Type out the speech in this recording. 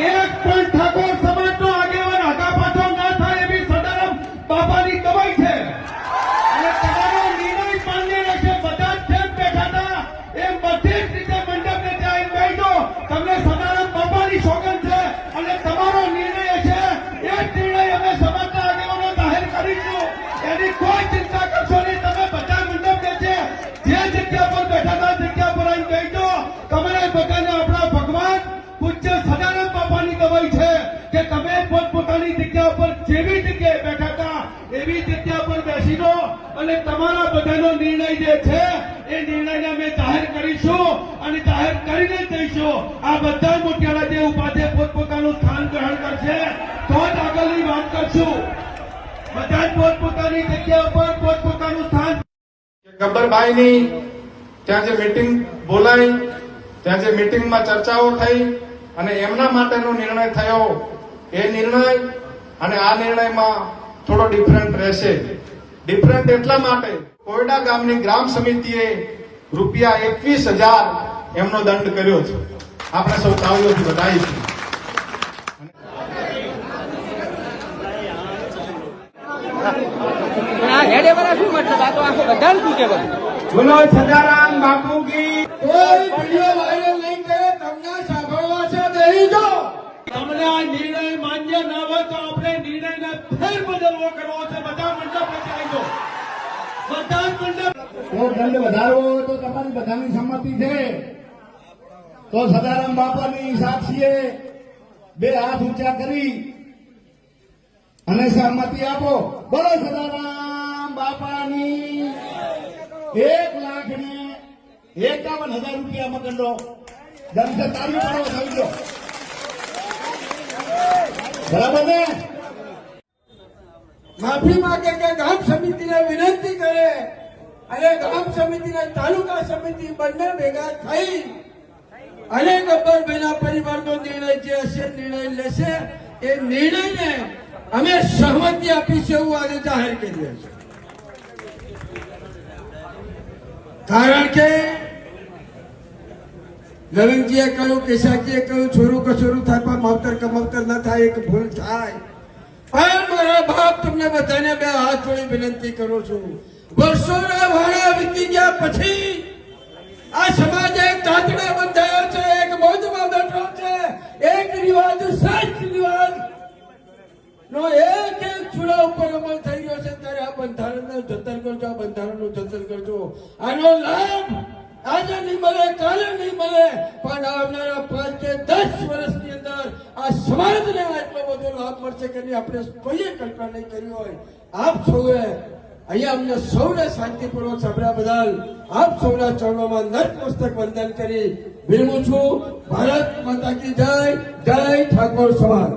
એક પણ ઠાકોર સમાજનો આગેવાન આગા પાછો ના થાય એવી સદારામ બાપાની કમાઈ છે અને તમારો નિર્ણય માન્ય રહેશે. બધા જ જેમ બેઠા હતા એમ બધી જ રીતે મંડપને ત્યાં બેઠો. તમને સદારામ બાપાની સોગંદ છે અને તમારો નિર્ણય છે એ જ નિર્ણય અમે સમાજના આગેવાનો જાહેર કરીશું. એની કોઈ ચિંતા કરશો નહીં. તમે બધા મંડપ છે જે જગ્યા પર બેઠા હતા જગ્યા પર આવી બેઠો. તમારે બધાને આપણા ભગવાન પૂજ્ય સદારામ બાપાની કમાઈ છે કે તમે પોતપોતાની જગ્યા પર જેવી જગ્યાએ બેઠા હતા એવી જગ્યા પર બેસીનો અને તમારા બધાનો નિર્ણય જે છે એ નિર્ણયને અમે જાહેર કરીશું અને જાહેર કરીને જઈશું. આ બધા મોટિયાળા જે ઉભા છે પોતપોતાનું સ્થાન ગ્રહણ કરશે તો જ આગળની વાત કરશું. બધા જ પોતપોતાની જગ્યા પર પોતપોતાનું સ્થાન. ગબ્બરભાઈની ત્યાં જે મીટિંગ બોલાઈ, ત્યાં જે મીટિંગમાં ચર્ચાઓ થઈ અને એમના માટેનો નિર્ણય થયો એ નિર્ણય અને આ નિર્ણયમાં થોડો ડિફરન્ટ રહેશે. ડિફરન્ટ એટલા માટે કોયડા ગામની ગ્રામ સમિતિએ રૂપિયા 21,000 એમનો દંડ કર્યો છે. આપણે સૌ તાળીઓથી વધાવીશું. બોલો સદારામ બાપુ કી. કોઈ વિડીયો વાયરલ નહીં કરે, તમને સાંભળવા છે નહીં. જો તમને આ નિર્ણય માન્ય ન હોય તો આપણે નિર્ણયને ફેર બદલવો કરવો છે. બધા મંડપ પછી આવી જાઓ. બધા જ મંડપ. જો દંડ વધારવો હોય તો તમારી બધાની સંમતિ છે તો સદારામ બાપાની સાક્ષીએ બે હાથ ઊંચા કરી અને સહમતિ આપો. બોલો સદારામ બાપાની. 1,51,000 રૂપિયામાં દંડો દંડ તારીખ પડવો થઈ ગયો. બરાબર ને? માફી માંગે કે ગામ સમિતિને વિનંતી કરે અને ગામ સમિતિને તાલુકા સમિતિ બંને ભેગા થઈ અને ગબ્બરભાઈના પરિવારનો નિર્ણય જે હશે નિર્ણય લેશે. એ નિર્ણયને અમે સહમતિ આપીશું એવું આજે જાહેર કરીએ છીએ. કારણ કે નવીનજીએ કહ્યું, કેશાજીએ કહ્યું, છોરું કછોરું થાય પણ માવતર કમાવતર ન થાય, એક ભૂલ થાય. પણ મારા બાપ તમને બધાને બે હાથ જોડી વિનંતી કરું છું. વર્ષોના વાળા વીતી ગયા પછી આ સમાજ એક તાતણા બંધાયો છે, એક મોજમાં બેઠો છે. એક રિવાજ સાત રિવાજ નો એક ચૂડા ઉપર અમલ થઈ ગયો છે. ત્યારે આ બંધારણનું જતન કરજો, આ બંધારણનું જતન કરજો. આનો લાભ આજે નહીં મળે, કાલે નહીં મળે, પણ આવનારા 5 કે 10 વર્ષની અંદર આ સમાજને આટલો બધો લાભ મળશે કે નહીં આપણે કોઈએ કલ્પના નહીં કરી હોય. આપ સૌએ અહીંયા અમને સૌને શાંતિપૂર્વક સાંભળ્યા બદલ આપ સૌના ચરણોમાં નતમસ્તક વંદન કરી વિરમું છું. ભારત માતા કી જય. જય ઠાકોર સમાજ.